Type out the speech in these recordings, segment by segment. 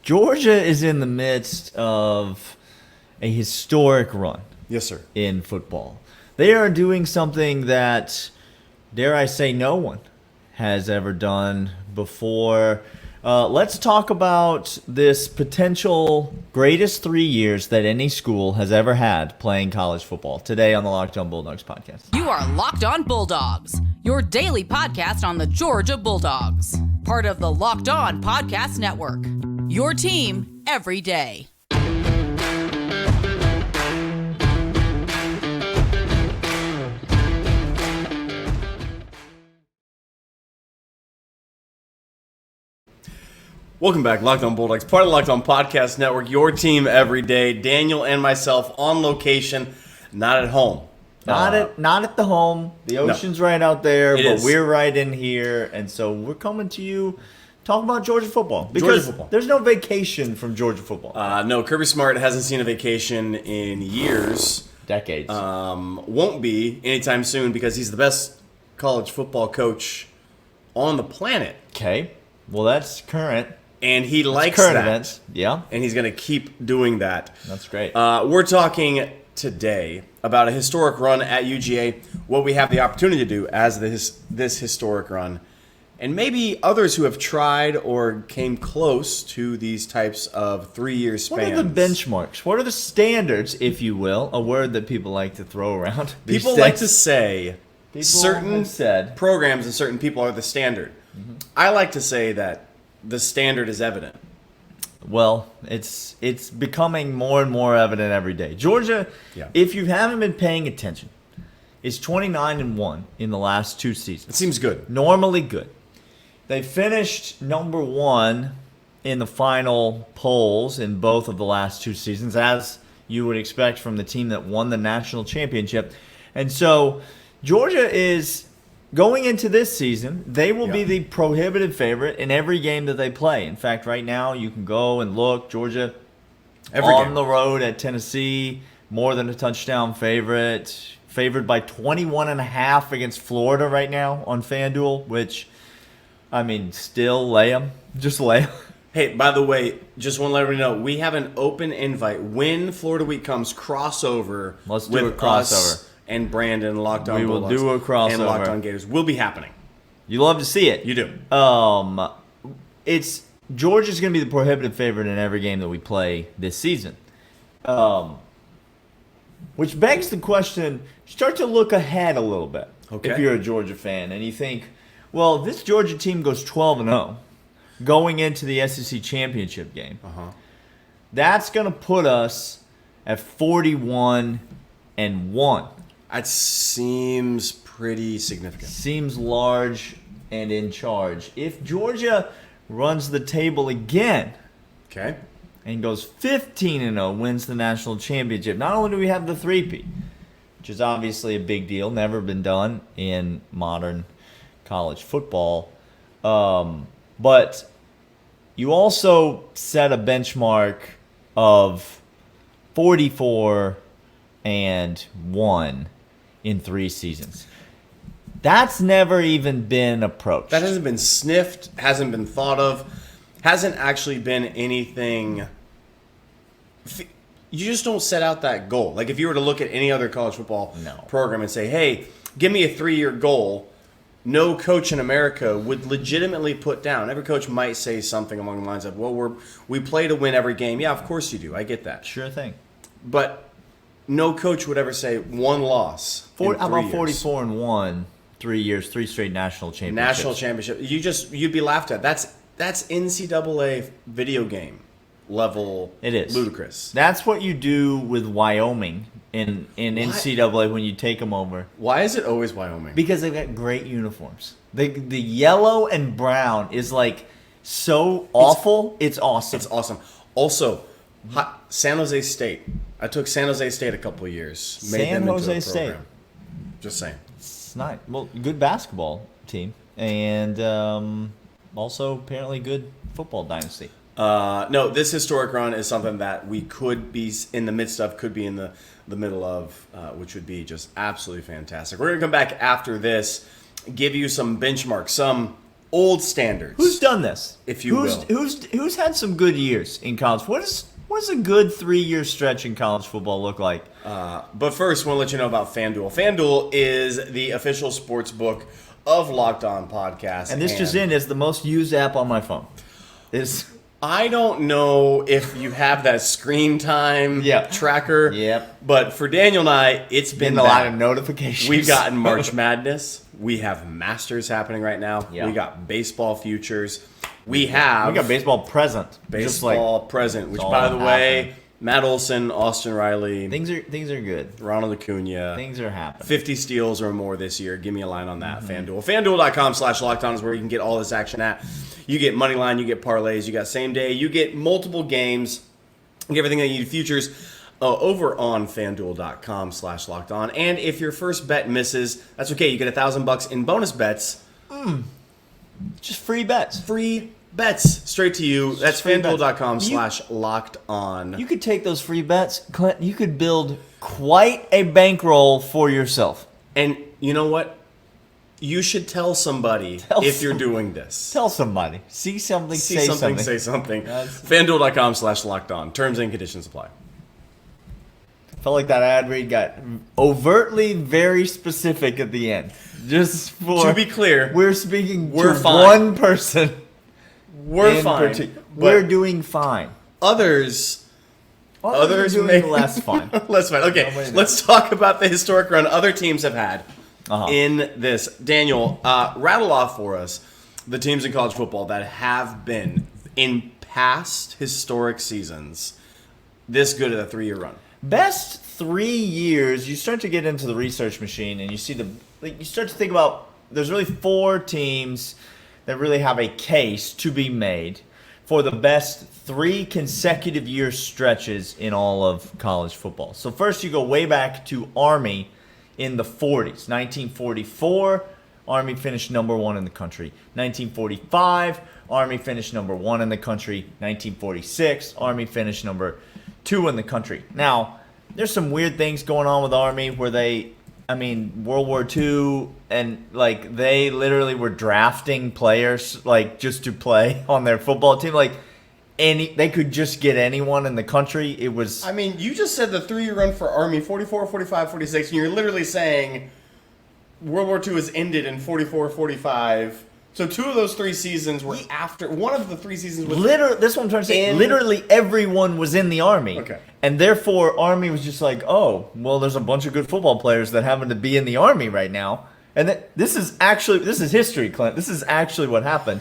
Georgia is in the midst of a historic run. Yes, sir. In football. They are doing something that, dare I say, no one has ever done before. Let's talk about this potential greatest 3 years that any school has ever had playing college football today on the Locked On Bulldogs podcast. You are Locked On Bulldogs, your daily podcast on the Georgia Bulldogs. Part of the Locked On Podcast Network, your team every day. Welcome back, Locked On Bulldogs, part of the Locked On Podcast Network, your team every day. Daniel and myself on location, not at home. Not at the home. The ocean's right out there, but is. we're right in here, and so we're coming to you talking about Georgia football. Because there's no vacation from Georgia football. No, Kirby Smart hasn't seen a vacation in years. Decades. Won't be anytime soon because he's the best college football coach on the planet. Okay. Well, that's current. And he likes current that. Events. Yeah. And he's going to keep doing that. That's great. We're talking today about a historic run at UGA, what we have the opportunity to do as this historic run, and maybe others who have tried or came close to these types of 3-year spans. What are the benchmarks? What are the standards, if you will, a word that people like to throw around? People like to say certain said programs and certain people are the standard. Mm-hmm. I like to say that the standard is evident. Well, it's becoming more and more evident every day. Georgia, if you haven't been paying attention, is 29-1 in the last 2 seasons. It seems good. Normally good. They finished number 1 in the final polls in both of the last 2 seasons, as you would expect from the team that won the national championship. And so Georgia is going into this season, they will be the prohibitive favorite in every game that they play. In fact, right now you can go and look. Georgia the road at Tennessee, more than a touchdown favorite. Favored by 21.5 against Florida right now on FanDuel, which, I mean, still lay them. Just lay them. Hey, by the way, just want to let everybody know, we have an open invite. When Florida Week comes, crossover. Let's do a crossover. Us and Brandon, Locked On Bulldogs. We will do a crossover. And Locked On Gators will be happening. You love to see it. You do. It's Georgia's going to be the prohibitive favorite in every game that we play this season. Which begs the question, start to look ahead a little bit. Okay. If you're a Georgia fan and you think, well, this Georgia team goes 12-0 going into the SEC championship game. Uh-huh. That's going to put us at 41-1. That seems pretty significant. Seems large and in charge. If Georgia runs the table again, okay, and goes 15-0, wins the national championship, not only do we have the three-peat, which is obviously a big deal, never been done in modern college football, but you also set a benchmark of 44-1 in 3 seasons. That's never even been approached. That hasn't been sniffed, hasn't been thought of, hasn't actually been anything. You just don't set out that goal. Like if you were to look at any other college football program and say, hey, give me a 3-year goal, no coach in America would legitimately put down. Every coach might say something along the lines of, well, we play to win every game. Yeah, of course you do. I get that. Sure thing. But no coach would ever say 1 loss. How about 44-1, 3 years, 3 straight national championships? National championship. You'd be laughed at. That's NCAA video game level. It is ludicrous. That's what you do with Wyoming in NCAA when you take them over. Why is it always Wyoming? Because they've got great uniforms. The yellow and brown is like so awful. It's awesome. It's awesome. Also, San Jose State. I took San Jose State a couple of years. San Jose State. Just saying. It's nice. Well, good basketball team. And also apparently good football dynasty. No, this historic run is something that we could be in the midst of, could be in the middle of, which would be just absolutely fantastic. We're going to come back after this, give you some benchmarks, some old standards. Who's done this? If you will. Who's had some good years in college? What does a good 3-year stretch in college football look like? But first, I want to let you know about FanDuel. FanDuel is the official sports book of Locked On Podcast. And this just in is the most used app on my phone. I don't know if you have that screen time tracker. Yep. But for Daniel and I, it's been a lot of notifications. We've gotten March Madness. We have Masters happening right now. Yeah. We got baseball futures. We got baseball present. Baseball present, which, by the way, Matt Olson, Austin Riley. Things are good. Ronald Acuna. Things are happening. 50 steals or more this year. Give me a line on that, FanDuel. FanDuel.com/lockedon is where you can get all this action at. You get money line, you get parlays, you got same day, you get multiple games, you get everything that you need futures over on FanDuel.com/lockedon. And if your first bet misses, that's okay. You get $1,000 in bonus bets. Just free bets. Free bets straight to you. That's FanDuel.com/lockedon. You could take those free bets, Clint. You could build quite a bankroll for yourself. And you know what? You should tell somebody if you're doing this. Tell somebody. See something, say something. Say something. FanDuel.com/lockedon. Terms and conditions apply. Felt like that ad read got overtly very specific at the end. Just for, to be clear, we're speaking to fine. one person. We're fine. We're doing fine. Others are doing less fine. Less fine. Okay, let's talk about the historic run other teams have had in this. Daniel, rattle off for us the teams in college football that have been, in past historic seasons, this good at a 3-year run. Best 3 years, you start to get into the research machine and you see you start to think about there's really 4 teams that really have a case to be made for the best 3 consecutive year stretches in all of college football. So first you go way back to Army in the 40s. 1944, Army finished number 1 in the country. 1945, Army finished number 1 in the country. 1946, Army finished number 2 in the country. Now, there's some weird things going on with Army where World War II, and they literally were drafting players just to play on their football team. They could just get anyone in the country. It was. You just said the 3-year run for Army, 44, 45, 46, and you're literally saying World War II has ended in 44, 45. So 2 of those 3 seasons were after. One of the 3 seasons was literally. This is what I'm trying to say. Literally everyone was in the Army. Okay. And therefore, Army was just like, oh, well, there's a bunch of good football players that happen to be in the Army right now. And this is history, Clint. This is actually what happened.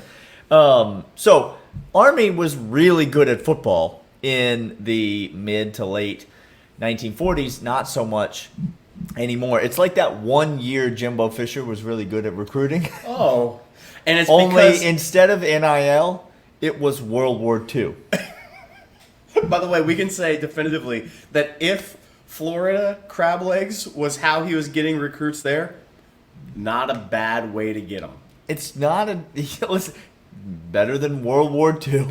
So Army was really good at football in the mid to late 1940s. Not so much anymore. It's like that 1 year Jimbo Fisher was really good at recruiting. Oh. And it's only instead of NIL, it was World War II. By the way, we can say definitively that if Florida crab legs was how he was getting recruits there, not a bad way to get them. It's not listen, better than World War II.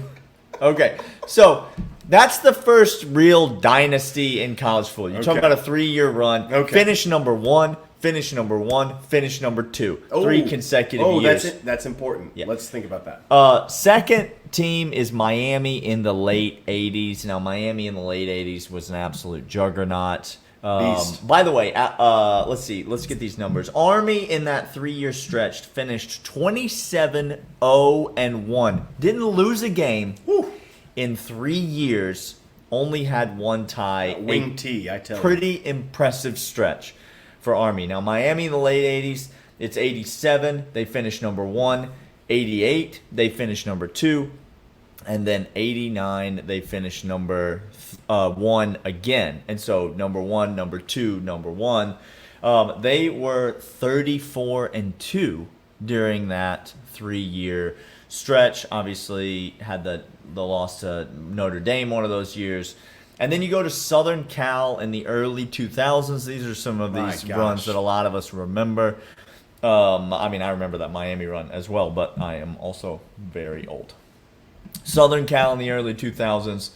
Okay, so that's the first real dynasty in college football. You're talking about a 3-year run. Okay. Finish number 1. Finish number 1, finish number 2. 3 consecutive years. That's important. Yeah. Let's think about that. Second team is Miami in the late 80s. Now, Miami in the late 80s was an absolute juggernaut. Beast. By the way, let's see. Let's get these numbers. Army in that 3-year stretch finished 27-0-1. Didn't lose a game in 3 years. Only had 1 tie. Wing T, I tell you. Pretty impressive stretch for Army. Now, Miami in the late 80s, it's 87. They finished number 1. 88, they finished number 2. And then 89, they finished number 1 again. And so number 1, number 2, number 1. They were 34-2 during that 3-year stretch. Obviously, had the loss to Notre Dame one of those years. And then you go to Southern Cal in the early 2000s. These are some of these runs that a lot of us remember. I remember that Miami run as well, but I am also very old. Southern Cal in the early 2000s,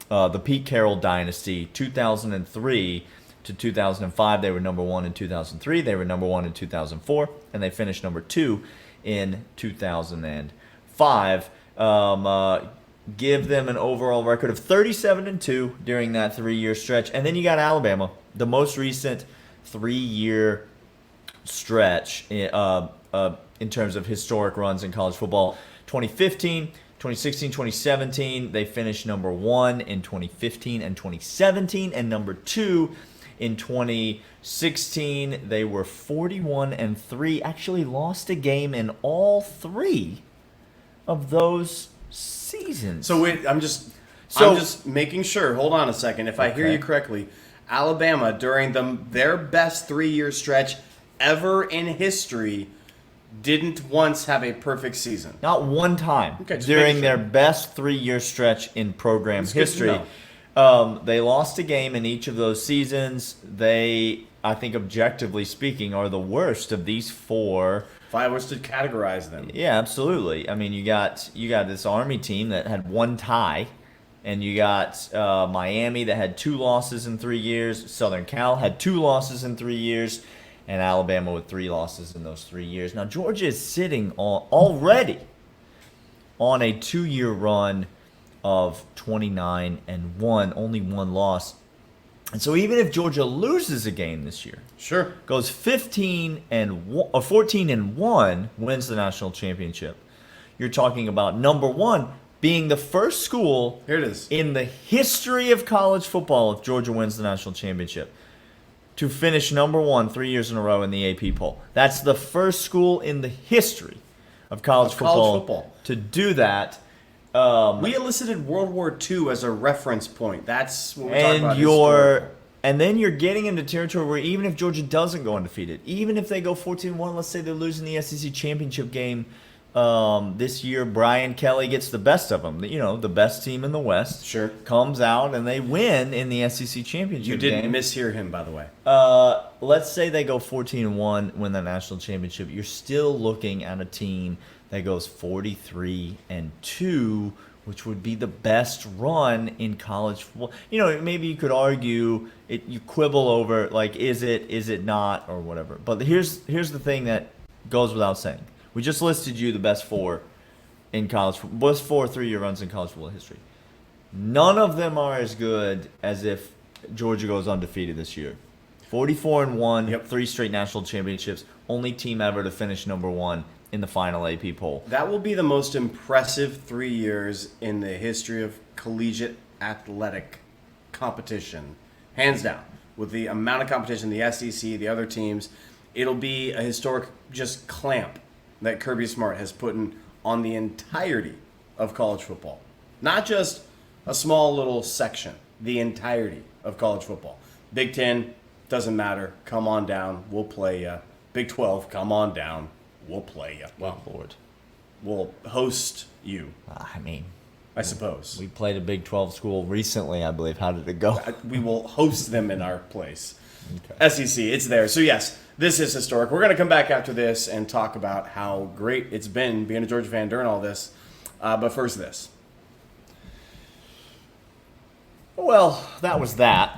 the Pete Carroll Dynasty, 2003 to 2005. They were number 1 in 2003. They were number 1 in 2004, and they finished number 2 in 2005. Give them an overall record of 37-2 during that 3-year stretch. And then you got Alabama, the most recent 3-year stretch in terms of historic runs in college football. 2015, 2016, 2017, they finished number 1 in 2015 and 2017, and number 2 in 2016. They were 41-3. Actually lost a game in all 3 of those seasons. So wait, I'm just making sure. Hold on a second. If I hear you correctly, Alabama during their best 3-year stretch ever in history didn't once have a perfect season. Not one time during their best 3-year stretch in program history. They lost a game in each of those seasons. They, I think, objectively speaking, are the worst of these 4. If I was to categorize them. Yeah, absolutely. I mean, you got this Army team that had 1 tie, and you got Miami that had 2 losses in 3 years. Southern Cal had 2 losses in 3 years, and Alabama with 3 losses in those 3 years. Now, Georgia is sitting already on a 2-year run of 29-1, only 1 loss. And so even if Georgia loses a game this year, goes 14-1, wins the national championship, you're talking about number 1 being the first school in the history of college football, if Georgia wins the national championship, to finish number 1 3 years in a row in the AP poll. That's the first school in the history of college football to do that. We elicited World War II as a reference point. That's what we're talking about. And then you're getting into territory where even if Georgia doesn't go undefeated, even if they go 14-1, let's say they're losing the SEC championship game this year, Brian Kelly gets the best of them. You know, the best team in the West comes out and they win in the SEC championship game. You didn't mishear him, by the way. Let's say they go 14-1, win the national championship. You're still looking at a team that goes 43-2, which would be the best run in college football. You know, maybe you could argue you quibble over, like, is it not, or whatever. But here's the thing that goes without saying. We just listed you the best 4 in college football, best 4 3-year runs in college football history. None of them are as good as if Georgia goes undefeated this year. 44-1, 3 straight national championships, only team ever to finish number 1 in the final AP poll. That will be the most impressive 3 years in the history of collegiate athletic competition, hands down. With the amount of competition, the SEC, the other teams, it'll be a historic just clamp that Kirby Smart has put on the entirety of college football. Not just a small little section, the entirety of college football. Big Ten, doesn't matter. Come on down. We'll play you. Big 12, come on down. We'll play you. Well, Lord. We'll host you. I suppose. We played a Big 12 school recently, I believe. How did it go? We will host them in our place. SEC, it's there. So, yes, this is historic. We're going to come back after this and talk about how great it's been being a Georgia fan during all this. But first, this. Well, that was that.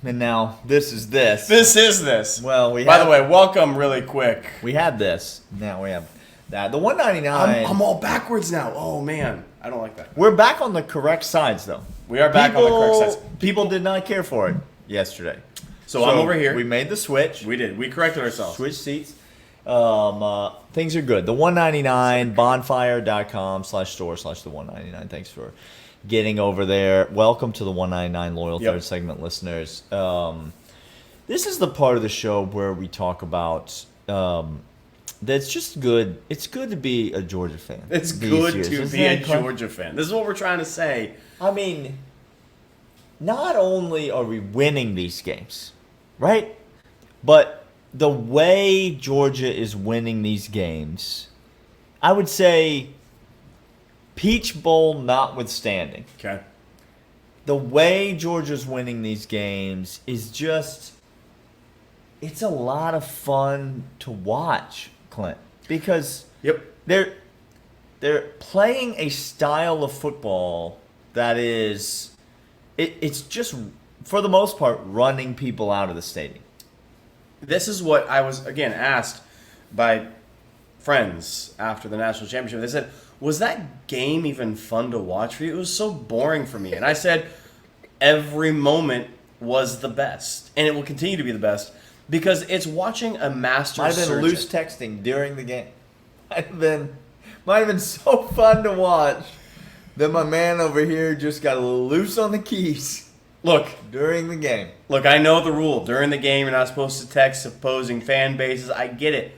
And now this is this. This is this. Well, By the way, welcome really quick. We had this. Now we have that. The 199. I'm all backwards now. Oh, man. I don't like that. We're back on the correct sides, though. We are back on the correct sides. People did not care for it yesterday. So I'm over here. We made the switch. We did. We corrected ourselves. Switch seats. Things are good. The 199, bonfire.com/store/the 199. Thanks for getting over there. Welcome to the 199 Loyal Third Segment listeners. This is the part of the show where we talk about that's just good. It's good to be a Georgia fan. It's good to be a Georgia fan. This is what we're trying to say. I mean, not only are we winning these games, right? But the way Georgia is winning these games, I would say Peach Bowl notwithstanding. Okay. The way Georgia's winning these games is just, it's a lot of fun to watch, Clint. Because they're playing a style of football that is, it's just, for the most part, running people out of the stadium. This is what I was, again, asked by friends after the national championship. They said, "Was that game even fun to watch for you?" It was so boring for me. And I said, every moment was the best, and it will continue to be the best because it's watching a master Might have been surgeon. loose texting during the game. Might have been so fun to watch that my man over here just got a little loose on the keys. Look, during the game. Look, I know the rule. During the game, you're not supposed to text opposing fan bases. I get it.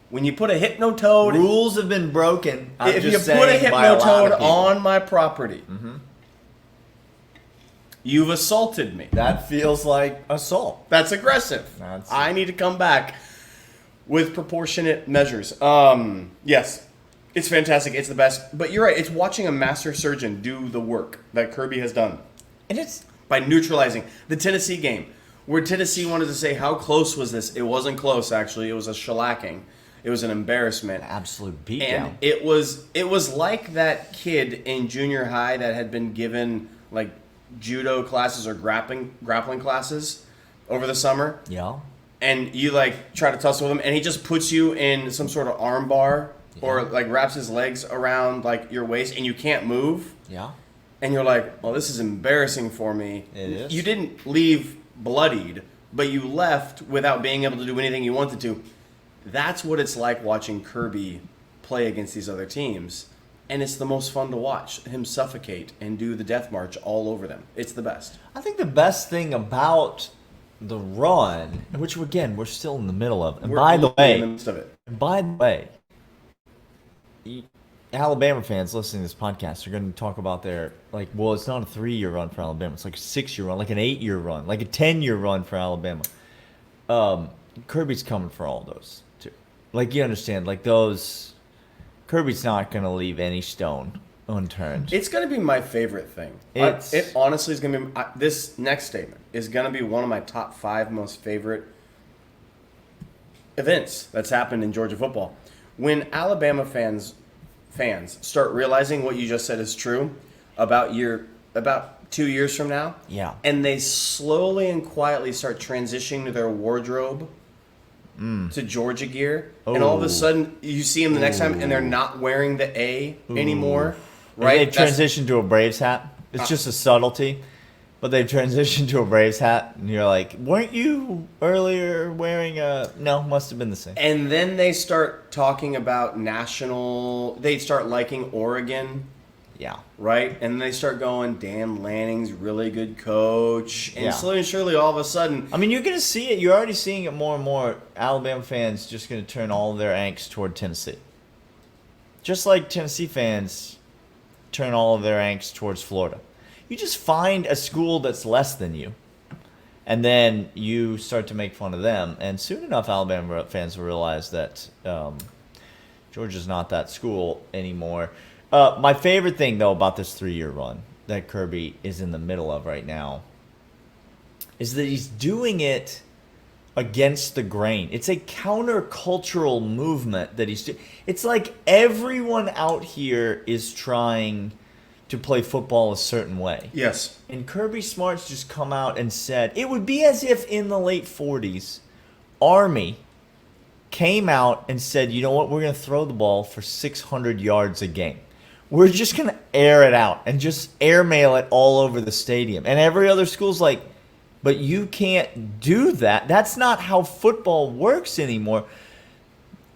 When you put a hypnotoad... Rules have been broken. If you put a hypnotoad on my property, you've assaulted me. That feels like assault. That's aggressive. I need to come back with proportionate measures. Yes, it's fantastic. It's the best. But you're right. It's watching a master surgeon do the work that Kirby has done. And it's... by neutralizing the Tennessee game, where Tennessee wanted to say, how close was this? It wasn't close, actually. It was a shellacking. It was an embarrassment. Absolute beatdown. And it was like that kid in junior high that had been given like judo classes or grappling classes over the summer. Yeah. And you like try to tussle with him, and he just puts you in some sort of arm bar or like wraps his legs around like your waist, and you can't move. Yeah. And you're like, well, this is embarrassing for me. It is. You didn't leave bloodied, but you left without being able to do anything you wanted to. That's what it's like watching Kirby play against these other teams. And it's the most fun to watch him suffocate and do the death march all over them. It's the best. I think the best thing about the run, which again we're still in the middle of, and by the way, Alabama fans listening to this podcast are going to talk about their, like, well, it's not a 3-year run for Alabama. It's like a 6-year run, like an 8-year run, like a 10-year run for Alabama. Kirby's coming for all those, too. Like, you understand, like those, Kirby's not going to leave any stone unturned. It's going to be my favorite thing. It honestly is going to be, this next statement is going to be one of my top 5 most favorite events that's happened in Georgia football. When Alabama fans start realizing what you just said is true about 2 years from now. Yeah. And they slowly and quietly start transitioning to their wardrobe to Georgia gear. And all of a sudden you see them the next time and they're not wearing the A anymore. Right? And they've transitioned to a Braves hat. It's just a subtlety. But they've transitioned to a Braves hat, and you're like, weren't you earlier wearing a... No, must have been the same. And then they start talking about they start liking Oregon. Yeah. Right? And they start going, Dan Lanning's really good coach. And slowly and surely, all of a sudden... I mean, you're going to see it. You're already seeing it more and more. Alabama fans just going to turn all of their angst toward Tennessee. Just like Tennessee fans turn all of their angst towards Florida. You just find a school that's less than you, and then you start to make fun of them. And soon enough, Alabama fans will realize that Georgia's not that school anymore. My favorite thing, though, about this 3-year run that Kirby is in the middle of right now is that he's doing it against the grain. It's a countercultural movement that he's doing. It's like everyone out here is trying to play football a certain way. Yes. And Kirby Smart's just come out and said, it would be as if in the late 40s, Army came out and said, you know what, we're going to throw the ball for 600 yards a game. We're just going to air it out and just airmail it all over the stadium. And every other school's like, but you can't do that. That's not how football works anymore.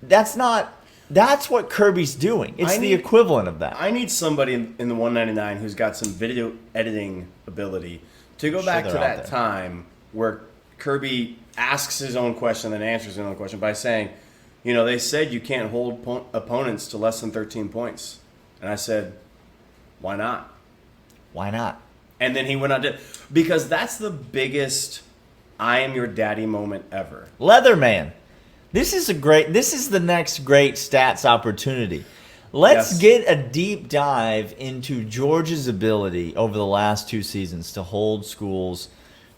That's what Kirby's doing. It's the equivalent of that. I need somebody in the 199 who's got some video editing ability to go back to that time where Kirby asks his own question and answers his own question by saying, you know, they said you can't hold opponents to less than 13 points. And I said, why not? Why not? And then he went on to, because that's the biggest I am your daddy moment ever. Leatherman. This is the next great stats opportunity. Let's get a deep dive into Georgia's ability over the last 2 seasons to hold schools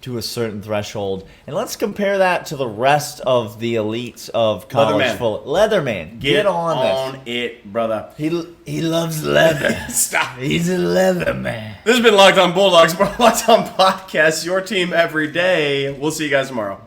to a certain threshold. And let's compare that to the rest of the elites of college football. Leatherman. Get on it, brother. He loves leather. Stop. He's a leather man. This has been Locked On Bulldogs, Locked On Podcast, your team every day. We'll see you guys tomorrow.